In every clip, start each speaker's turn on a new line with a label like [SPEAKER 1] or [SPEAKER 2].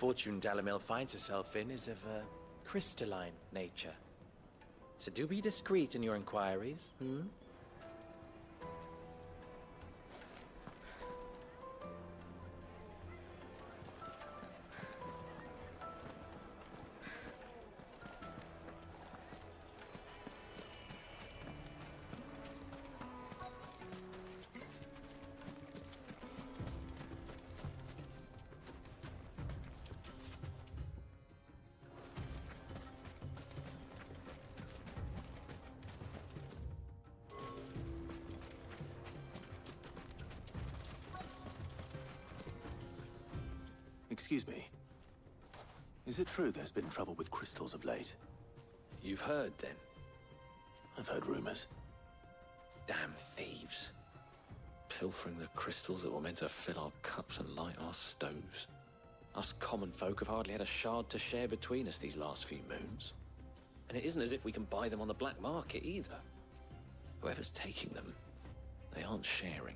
[SPEAKER 1] fortune Dalamil finds herself in is of a crystalline nature. So do be discreet in your inquiries,
[SPEAKER 2] Excuse me. Is it true there's been trouble with crystals of late?
[SPEAKER 3] You've heard, then?
[SPEAKER 2] I've heard rumors.
[SPEAKER 3] Damn thieves. Pilfering the crystals that were meant to fill our cups and light our stoves. Us common folk have hardly had a shard to share between us these last few moons. And it isn't as if we can buy them on the black market, either. Whoever's taking them, they aren't sharing.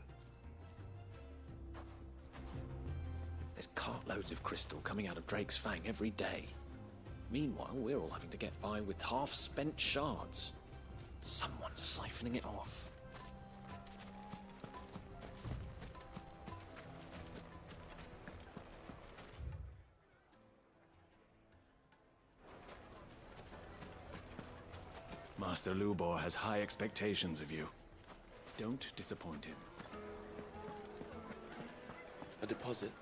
[SPEAKER 3] There's cartloads of crystal coming out of Drake's Fang every day. Meanwhile, we're all having to get by with half-spent shards. Someone's siphoning it off.
[SPEAKER 4] Master Lubor has high expectations of you. Don't disappoint him.
[SPEAKER 5] A deposit?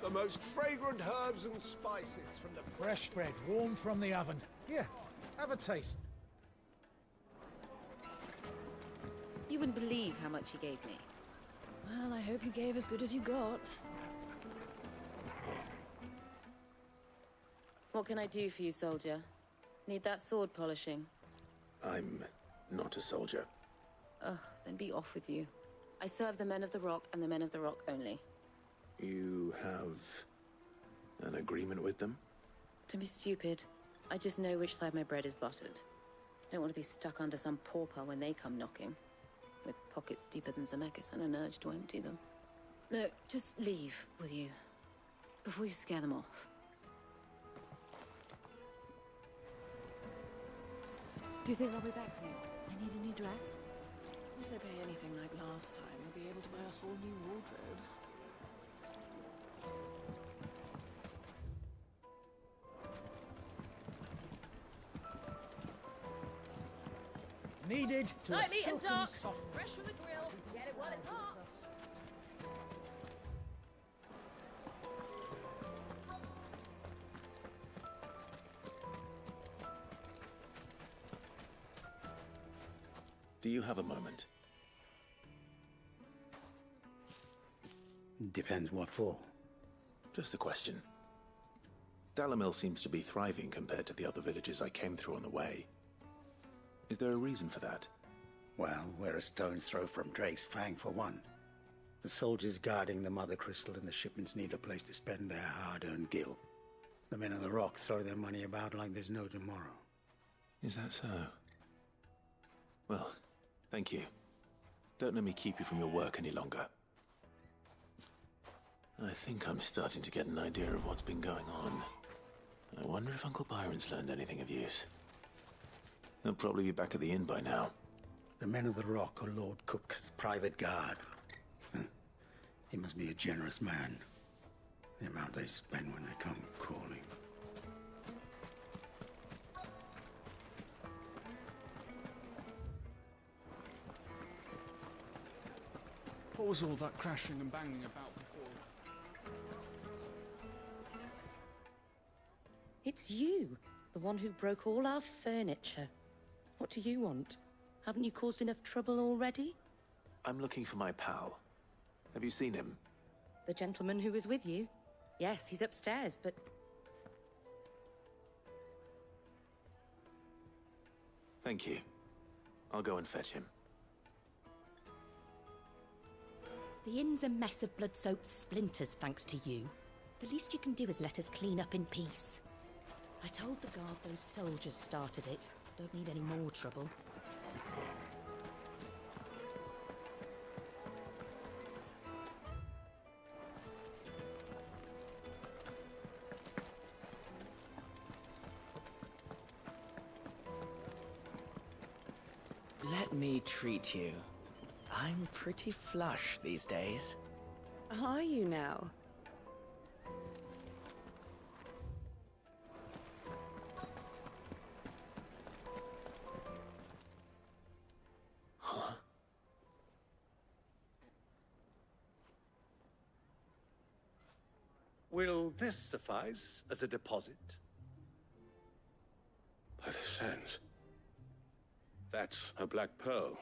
[SPEAKER 6] The most fragrant herbs and spices from the...
[SPEAKER 7] Fresh bread, warm from the oven. Here, have a taste.
[SPEAKER 8] You wouldn't believe how much he gave me.
[SPEAKER 9] Well, I hope you gave as good as you got.
[SPEAKER 8] What can I do for you, soldier? Need that sword polishing?
[SPEAKER 2] I'm not a soldier.
[SPEAKER 8] Ugh, then be off with you. I serve the men of the Rock and the men of the Rock only.
[SPEAKER 2] You have an agreement with them?
[SPEAKER 8] Don't be stupid. I just know which side my bread is buttered. Don't want to be stuck under some pauper when they come knocking. With pockets deeper than Zemeckis and an urge to empty them. No, just leave, will you? Before you scare them off.
[SPEAKER 9] Do you think they'll be back soon? I need a new dress. If they pay anything like last time, we'll be able to buy a whole new wardrobe.
[SPEAKER 7] Needed to
[SPEAKER 8] Light
[SPEAKER 7] a
[SPEAKER 8] meat and
[SPEAKER 7] silken
[SPEAKER 8] dark,
[SPEAKER 7] softness.
[SPEAKER 8] fresh from the grill. Get it while it's hot.
[SPEAKER 2] Do you have a moment?
[SPEAKER 5] Depends what for.
[SPEAKER 2] Just a question. Dalamil seems to be thriving compared to the other villages I came through on the way. Is there a reason for that?
[SPEAKER 5] Well, we're a stone's throw from Drake's Fang, for one. The soldiers guarding the Mother Crystal and the shipments need a place to spend their hard-earned gil. The men of the Rock throw their money about like there's no tomorrow.
[SPEAKER 2] Is that so? Well, thank you. Don't let me keep you from your work any longer. I think I'm starting to get an idea of what's been going on. I wonder if Uncle Byron's learned anything of use. He'll probably be back at the inn by now.
[SPEAKER 5] The men of the Rock are Lord Cook's private guard. He must be a generous man. The amount they spend when they come calling.
[SPEAKER 10] What was all that crashing and banging about before?
[SPEAKER 8] It's you, the one who broke all our furniture. What do you want? Haven't you caused enough trouble already?
[SPEAKER 2] I'm looking for my pal. Have you seen him?
[SPEAKER 8] The gentleman who was with you? Yes, he's upstairs, but...
[SPEAKER 2] Thank you. I'll go and fetch him.
[SPEAKER 11] The inn's a mess of blood-soaked splinters, thanks to you. The least you can do is let us clean up in peace. I told the guard those soldiers started it. Don't need any more trouble.
[SPEAKER 1] Let me treat you. I'm pretty flush these days.
[SPEAKER 9] Are you now?
[SPEAKER 2] Huh?
[SPEAKER 6] Will this suffice as a deposit?
[SPEAKER 12] By the sands. That's a black pearl.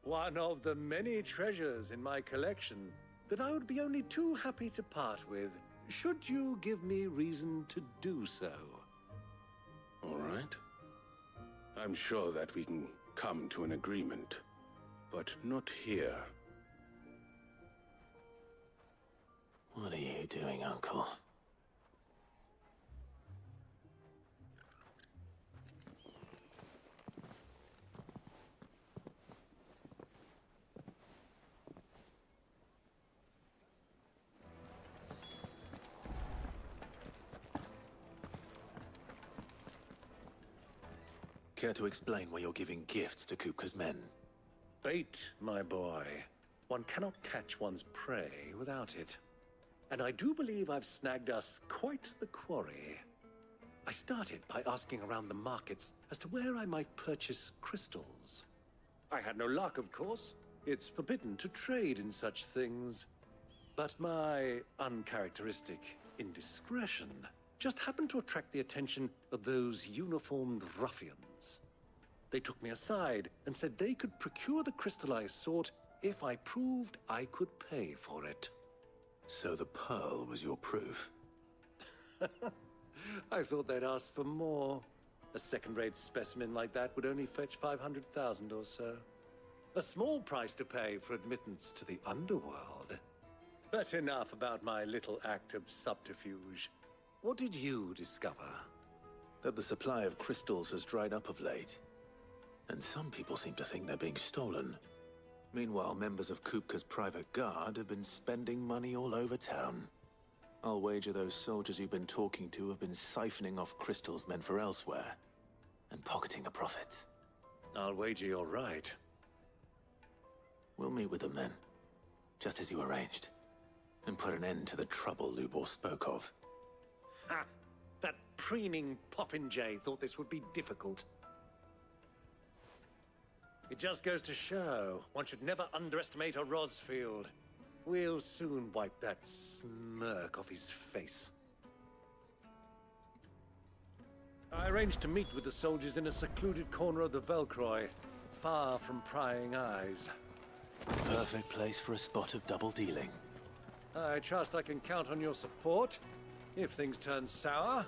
[SPEAKER 6] One of the many treasures in my collection that I would be only too happy to part with, should you give me reason to do so.
[SPEAKER 12] All right. I'm sure that we can come to an agreement, but not here.
[SPEAKER 2] What are you doing, Uncle? Care to explain why you're giving gifts to Kupka's men?
[SPEAKER 6] Bait, my boy. One cannot catch one's prey without it. And I do believe I've snagged us quite the quarry. I started by asking around the markets as to where I might purchase crystals. I had no luck, of course. It's forbidden to trade in such things. But my uncharacteristic indiscretion just happened to attract the attention of those uniformed ruffians. They took me aside and said they could procure the crystal I sought if I proved I could pay for it.
[SPEAKER 2] So the pearl was your proof?
[SPEAKER 6] I thought they'd ask for more. A second-rate specimen like that would only fetch 500,000 or so. A small price to pay for admittance to the underworld. But enough about my little act of subterfuge. What did you discover?
[SPEAKER 2] That the supply of crystals has dried up of late. And some people seem to think they're being stolen. Meanwhile, members of Kupka's private guard have been spending money all over town. I'll wager those soldiers you've been talking to have been siphoning off crystals meant for elsewhere, and pocketing the profits.
[SPEAKER 6] I'll wager you're right.
[SPEAKER 2] We'll meet with them then, just as you arranged, and put an end to the trouble Lubor spoke of.
[SPEAKER 6] Ha! That preening popinjay thought this would be difficult. It just goes to show, one should never underestimate a Rosfield. We'll soon wipe that smirk off his face. I arranged to meet with the soldiers in a secluded corner of the Velcroy, far from prying eyes.
[SPEAKER 2] Perfect place for a spot of double dealing.
[SPEAKER 6] I trust I can count on your support, if things turn sour.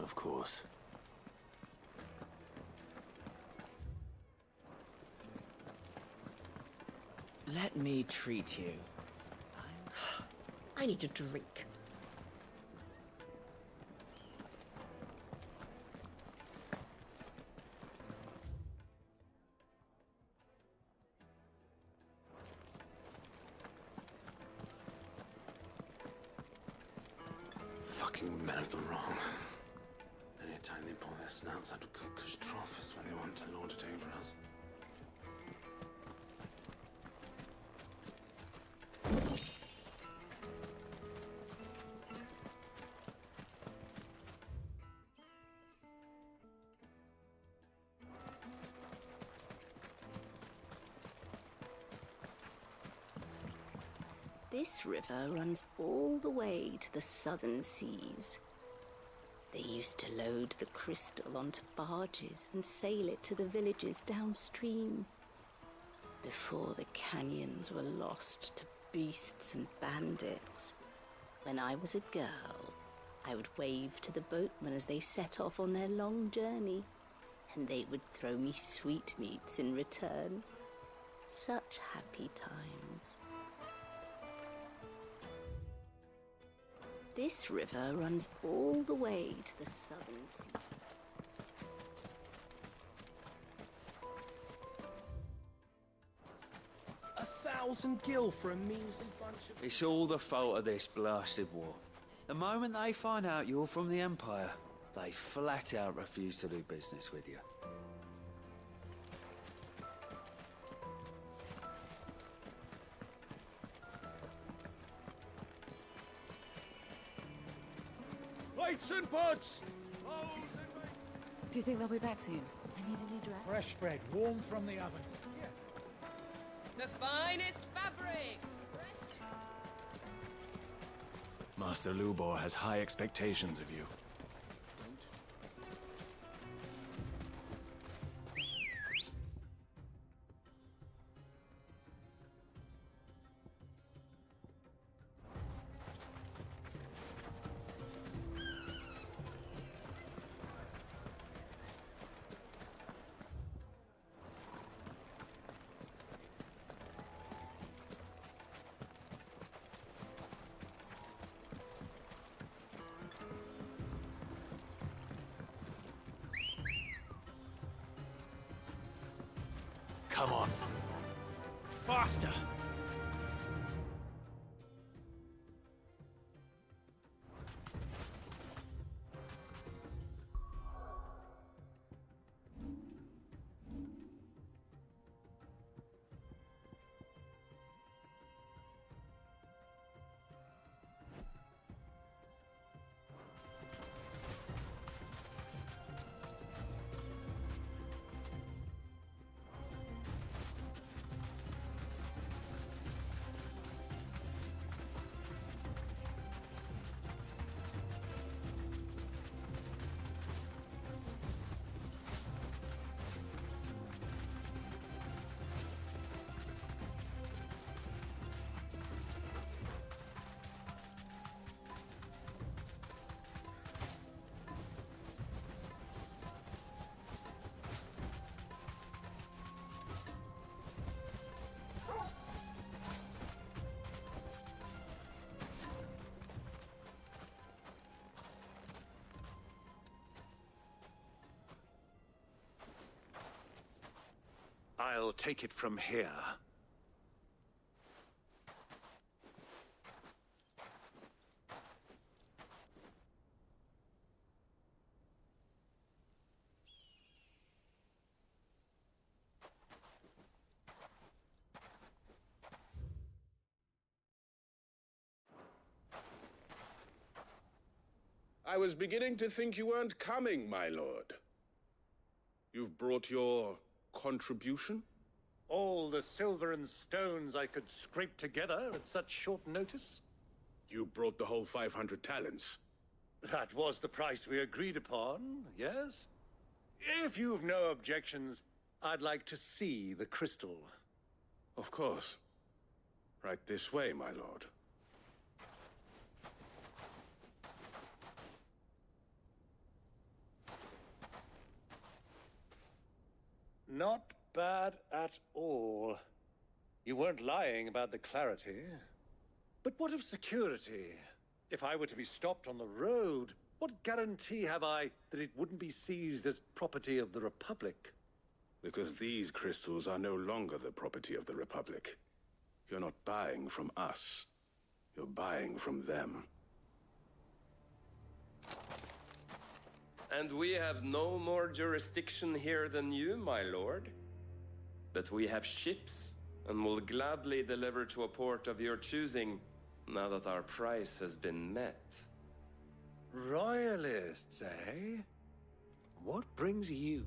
[SPEAKER 2] Of course.
[SPEAKER 1] Let me treat you.
[SPEAKER 11] I need a drink.
[SPEAKER 12] Fucking men of the wrong. Anytime they pull their snouts out of Kupka's trough is when they want to lord it over us.
[SPEAKER 11] This river runs all the way to the southern seas. They used to load the crystal onto barges and sail it to the villages downstream. Before the canyons were lost to beasts and bandits. When I was a girl, I would wave to the boatmen as they set off on their long journey, and they would throw me sweetmeats in return. Such happy times. This river runs all the way to the southern sea.
[SPEAKER 10] A 1,000 gil for a measly bunch of...
[SPEAKER 13] It's all the fault of this blasted war. The moment they find out you're from the Empire, they flat out refuse to do business with you.
[SPEAKER 12] Mates and buds!
[SPEAKER 9] Do you think they'll be back soon? I need a new dress.
[SPEAKER 7] Fresh bread, warm from the oven.
[SPEAKER 14] The finest fabrics!
[SPEAKER 4] Master Lubor has high expectations of you. Come on. Faster!
[SPEAKER 6] I'll take it from here.
[SPEAKER 12] I was beginning to think you weren't coming, my lord. You've brought your contribution?
[SPEAKER 6] All the silver and stones I could scrape together at such short notice?
[SPEAKER 12] You brought the whole 500 talents.
[SPEAKER 6] That was the price we agreed upon, yes? If you've no objections, I'd like to see the crystal.
[SPEAKER 12] Of course. Right this way, my lord.
[SPEAKER 6] Not bad at all. You weren't lying about the clarity. But what of security? If I were to be stopped on the road, what guarantee have I that it wouldn't be seized as property of the Republic?
[SPEAKER 12] Because these crystals are no longer the property of the Republic. You're not buying from us. You're buying from them.
[SPEAKER 15] And we have no more jurisdiction here than you, my lord. But we have ships, and will gladly deliver to a port of your choosing, now that our price has been met.
[SPEAKER 6] Royalists, eh? What brings you?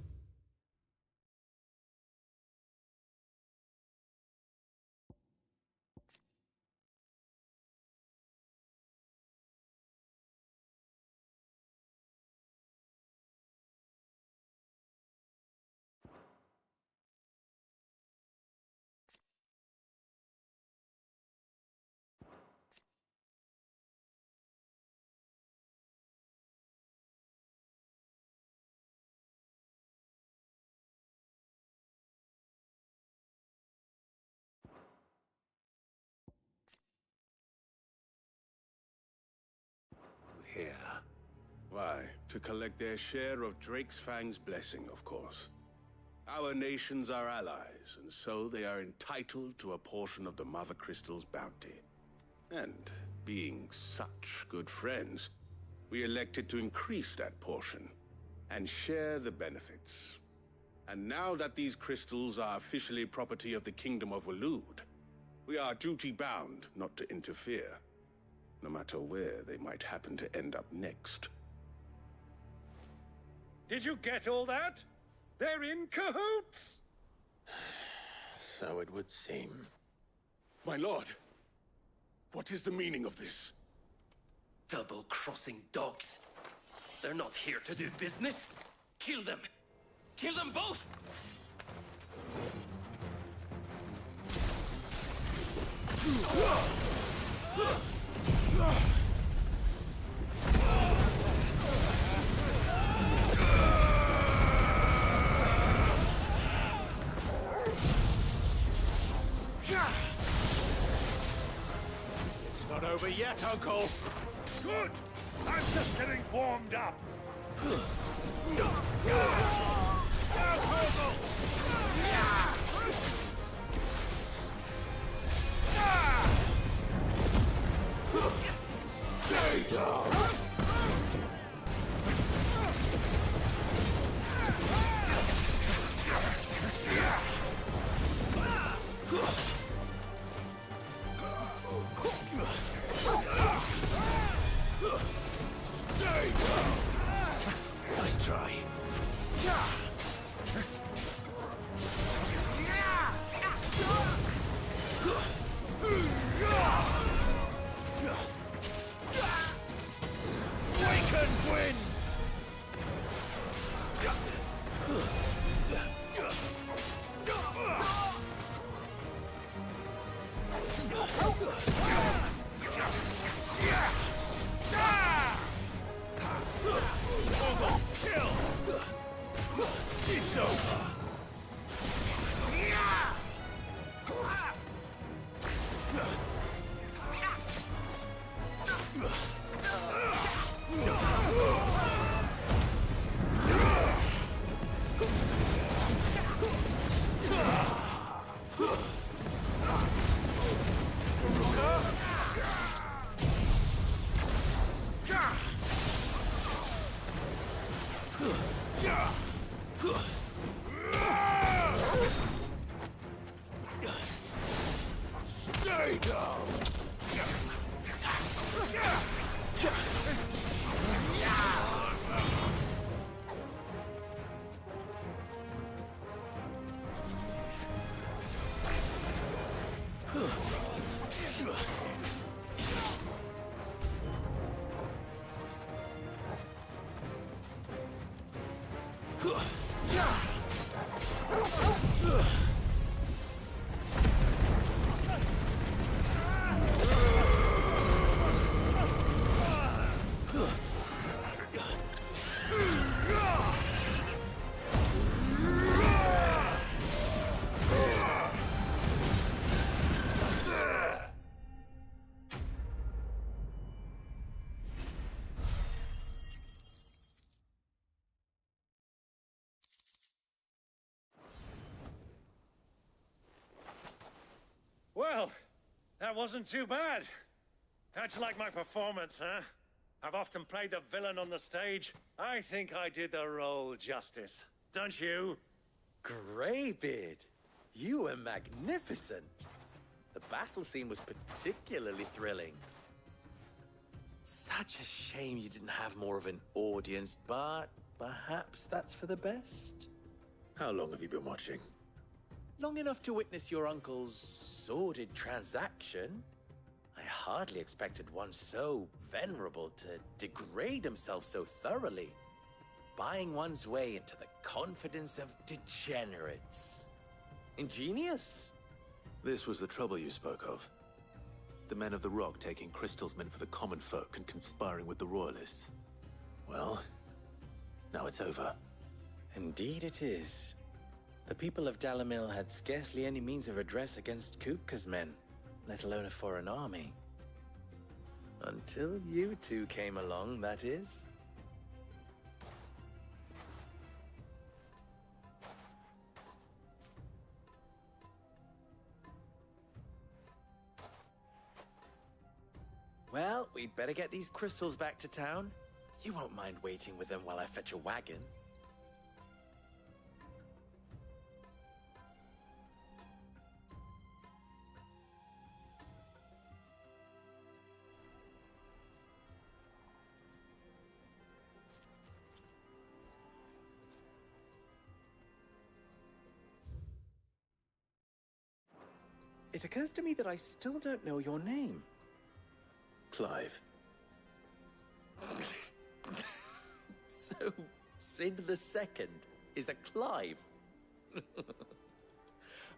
[SPEAKER 6] Here.
[SPEAKER 12] Why? To collect their share of Drake's Fang's blessing, of course. Our nations are allies, and so they are entitled to a portion of the Mother Crystal's bounty. And being such good friends, we elected to increase that portion and share the benefits. And now that these crystals are officially property of the Kingdom of Waloed, we are duty-bound not to interfere, no matter where they might happen to end up next.
[SPEAKER 6] Did you get all that? They're in cahoots!
[SPEAKER 2] So it would seem.
[SPEAKER 12] My lord, what is the meaning of this?
[SPEAKER 15] Double-crossing dogs. They're not here to do business. Kill them! Kill them both!
[SPEAKER 4] It's not over yet, Uncle!
[SPEAKER 6] Good! I'm just getting warmed up!
[SPEAKER 2] Stay down!
[SPEAKER 4] Stay down! Nice try. Waken wins! Kill! It's over! Stay down!
[SPEAKER 6] Well, that wasn't too bad. How'd you like my performance, huh? I've often played the villain on the stage. I think I did the role justice. Don't you?
[SPEAKER 1] Greybeard, you were magnificent. The battle scene was particularly thrilling. Such a shame you didn't have more of an audience, but perhaps that's for the best.
[SPEAKER 2] How long have you been watching?
[SPEAKER 1] Long enough to witness your uncle's sordid transaction. I hardly expected one so venerable to degrade himself so thoroughly, buying one's way into the confidence of degenerates. Ingenious.
[SPEAKER 2] This was the trouble you spoke of. The men of the Rock taking crystals meant for the common folk and conspiring with the Royalists. Well, now it's over.
[SPEAKER 1] Indeed it is. The people of Dalamil had scarcely any means of redress against Kupka's men, let alone a foreign army. Until you two came along, that is. Well, we'd better get these crystals back to town. You won't mind waiting with them while I fetch a wagon. It occurs to me that I still don't know your name.
[SPEAKER 2] Clive.
[SPEAKER 1] So, Sid the Second is a Clive?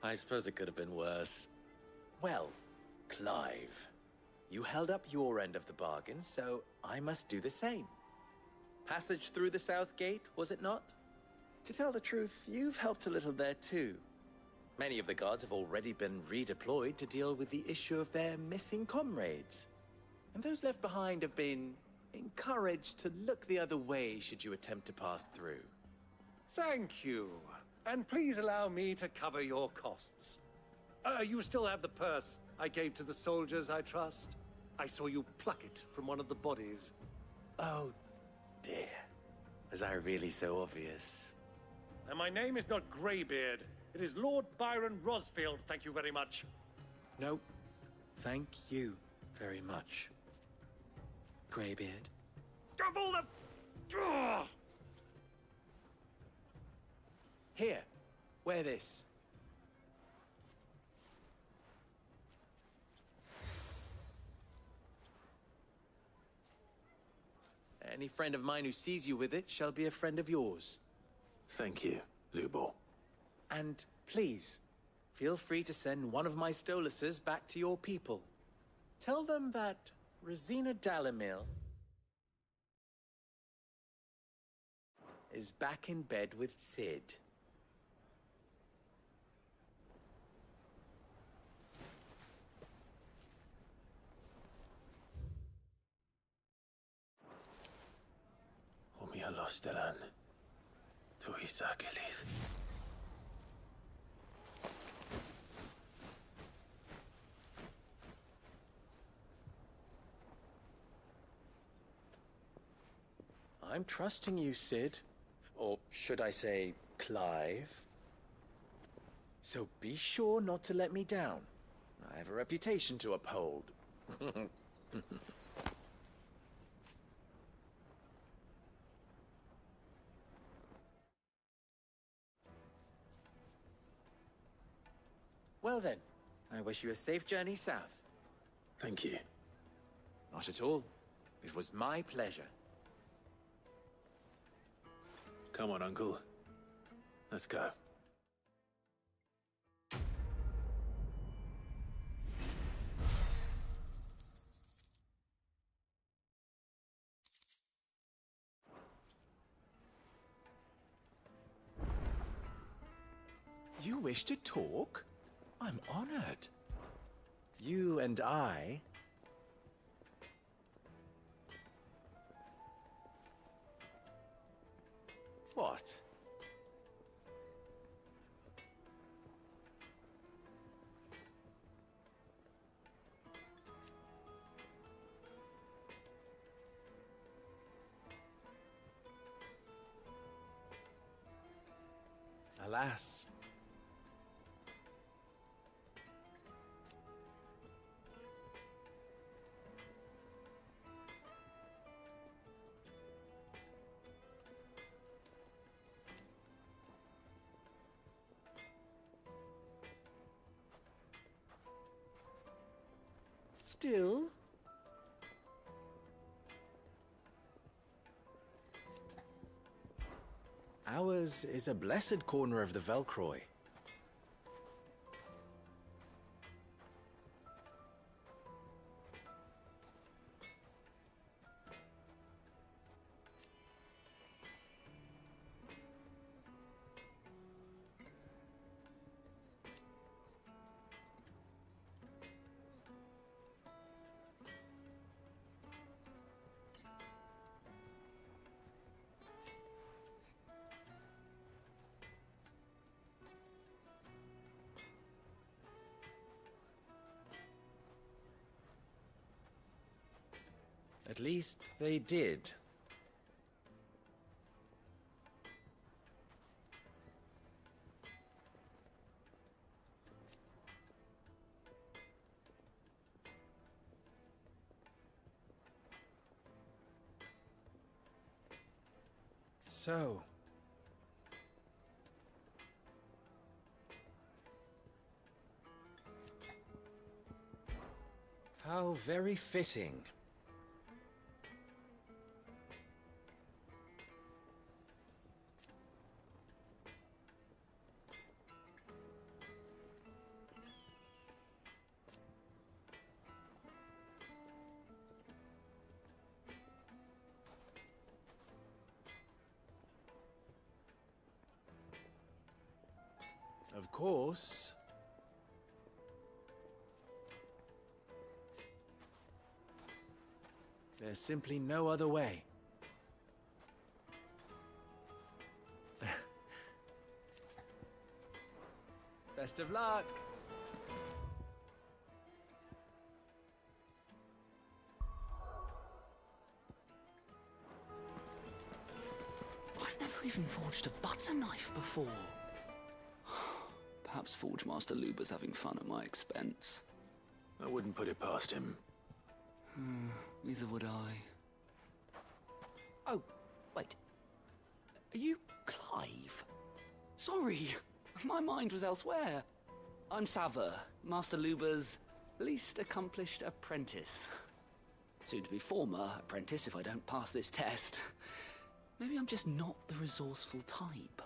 [SPEAKER 1] I suppose it could have been worse. Well, Clive, you held up your end of the bargain, so I must do the same. Passage through the South Gate, was it not? To tell the truth, you've helped a little there too. Many of the guards have already been redeployed to deal with the issue of their missing comrades. And those left behind have been encouraged to look the other way should you attempt to pass through.
[SPEAKER 6] Thank you. And please allow me to cover your costs. You still have the purse I gave to the soldiers, I trust? I saw you pluck it from one of the bodies.
[SPEAKER 1] Oh, dear. Was I really so obvious?
[SPEAKER 6] And my name is not Greybeard. It is Lord Byron Rosfield, thank you very much.
[SPEAKER 1] No, thank you very much, Greybeard.
[SPEAKER 6] Of all the... Ugh!
[SPEAKER 1] Here, wear this. Any friend of mine who sees you with it shall be a friend of yours.
[SPEAKER 2] Thank you, Lubor.
[SPEAKER 1] And please, feel free to send one of my Stoluses back to your people. Tell them that Rosina Dalamil is back in bed with Sid.
[SPEAKER 2] Stelan. Tu Isakelis.
[SPEAKER 1] I'm trusting you, Sid. Or should I say, Clive? So be sure not to let me down. I have a reputation to uphold. Well then, I wish you a safe journey south.
[SPEAKER 2] Thank you.
[SPEAKER 1] Not at all. It was my pleasure.
[SPEAKER 2] Come on, Uncle. Let's go.
[SPEAKER 1] You wish to talk? I'm honored. You and I... What? Alas. Still? Ours is a blessed corner of the Velcroy. At least they did. So... How very fitting. Of course. There's simply no other way. Best of luck!
[SPEAKER 10] I've never even forged a butter knife before. Perhaps Forge Master Luber's having fun at my expense.
[SPEAKER 2] I wouldn't put it past him.
[SPEAKER 10] Neither would I.
[SPEAKER 16] Oh, wait. Are you Clive?
[SPEAKER 10] Sorry, my mind was elsewhere. I'm Sava, Master Luber's least accomplished apprentice. Soon to be former apprentice if I don't pass this test. Maybe I'm just not the resourceful type.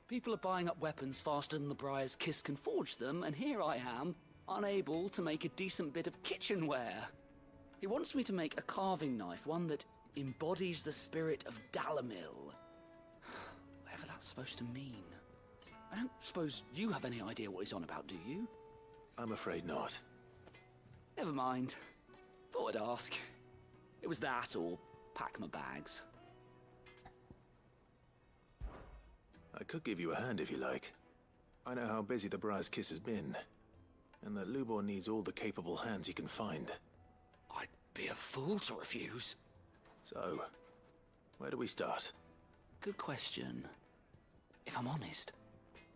[SPEAKER 10] People are buying up weapons faster than the Briar's Kiss can forge them, and here I am, unable to make a decent bit of kitchenware. He wants me to make a carving knife, one that embodies the spirit of Dalamil. Whatever that's supposed to mean. I don't suppose you have any idea what he's on about, do you?
[SPEAKER 2] I'm afraid not.
[SPEAKER 10] Never mind. Thought I'd ask. It was that, or pack my bags.
[SPEAKER 2] I could give you a hand if you like. I know how busy the Briar's Kiss has been, and that Lubor needs all the capable hands he can find.
[SPEAKER 10] I'd be a fool to refuse.
[SPEAKER 2] So, where do we start?
[SPEAKER 10] Good question. If I'm honest,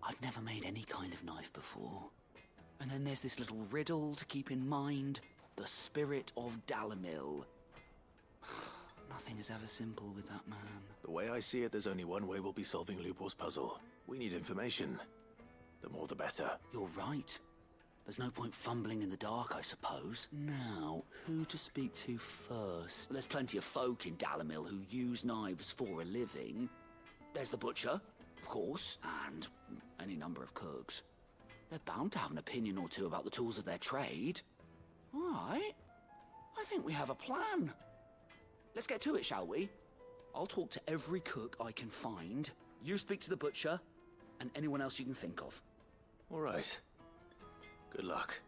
[SPEAKER 10] I've never made any kind of knife before. And then there's this little riddle to keep in mind. The spirit of Dalamil. Nothing is ever simple with that man.
[SPEAKER 2] The way I see it, there's only one way we'll be solving Lubor's puzzle. We need information. The more the better.
[SPEAKER 10] You're right. There's no point fumbling in the dark, I suppose. Now, who to speak to first? There's plenty of folk in Dalamil who use knives for a living. There's the butcher, of course, and any number of cooks. They're bound to have an opinion or two about the tools of their trade. All right. I think we have a plan. Let's get to it, shall we? I'll talk to every cook I can find. You speak to the butcher, and anyone else you can think of.
[SPEAKER 2] All right. Good luck.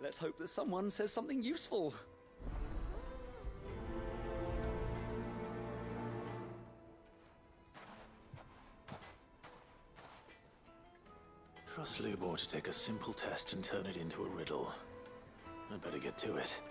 [SPEAKER 10] Let's hope that someone says something useful.
[SPEAKER 2] Trust Lubor to take a simple test and turn it into a riddle. I'd better get to it.